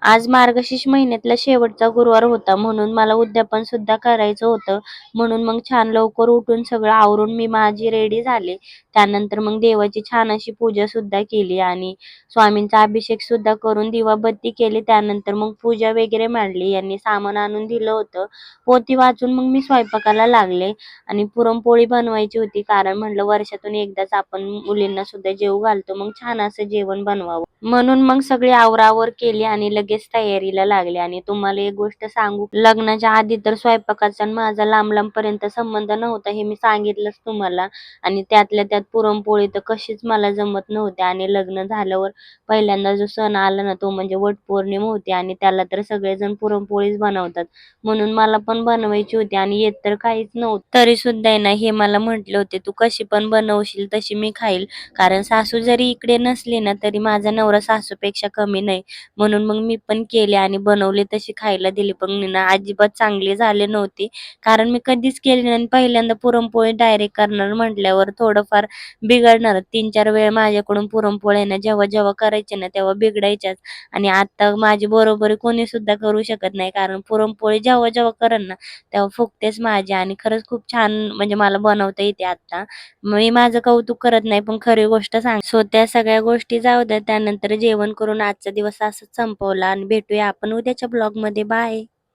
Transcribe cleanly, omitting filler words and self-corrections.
आज मार्गशीर्ष महिन्यातला शेवटचा गुरुवार होता म्हणून मला उद्यापन सुद्धा करायचं होतं. म्हणून मग छान लवकर उठून सगळं आवरून मी माझी रेडी झाले. त्यानंतर मग देवाची छान अशी पूजा सुद्धा केली आणि स्वामींचा अभिषेक सुद्धा करून दिवाबत्ती केली. त्यानंतर मग पूजा वगैरे मांडली. यांनी सामान आणून दिलं होतं. पोथी वाचून मग मी स्वयंपाकाला लागले आणि पुरणपोळी बनवायची होती. कारण म्हटलं वर्षातून एकदाच आपण मुलींना सुद्धा जेवू घालतो. मग छान असं जेवण बनवावं. म्हणून मग सगळी आवरावर केली आणि लगेच तयारीला लागले. आणि तुम्हाला एक गोष्ट सांगू, लग्नाच्या आधी तर स्वयंपाकाचा आणि माझा लांब-लांबपर्यंत संबंध नव्हता, हे मी सांगितलंच तुम्हाला. आणि त्यातल्या त्यात पुरणपोळी तर कशीच मला जमत नव्हती. आणि लग्न झाल्यावर पहिल्यांदा जो सण आला ना, तो म्हणजे वटपौर्णिमा होती आणि त्याला तर सगळेजण पुरणपोळीच बनवतात. म्हणून मला पण बनवायची होती आणि येत तर काहीच नव्हतं. तरी सुद्धा आहे ना, हे मला म्हटले होते, "तू कशी पण बनवशील तशी मी खाईल." कारण सासू जरी इकडे नसली ना, तरी माझा नवरा सासूपेक्षा कमी नाही. म्हणून मग मी पण केले आणि बनवले तशी खायला दिली. पण ना अजिबात चांगली झाली नव्हती. कारण मी कधीच केली नाही आणि पहिल्यांदा पुरणपोळी डायरेक्ट करणार म्हटल्यावर थोडंफार बिघडणार. 3-4 वेळा माझ्याकडून पुरणपोळ्या ना जेव्हा-जेव्हा करायचे ना, तेव्हा बिघडायच्याच. आणि आता माझी बरोबरी कोणी सुद्धा करू शकत नाही. कारण पुरणपोळी जेव्हा-जेव्हा करेन ना, तेव्हा फुगतेच माझी आणि खरंच खूप छान म्हणजे मला बनवता येते आता. मी माझं कौतुक करत नाही, पण खरी गोष्ट सो त्या सगळ्या गोष्टी जाऊ द्या. त्यानंतर जेवण करून आजचा दिवस असंच संपवला आणि भेटूया आपण उद्याच्या ब्लॉगमध्ये. बाय.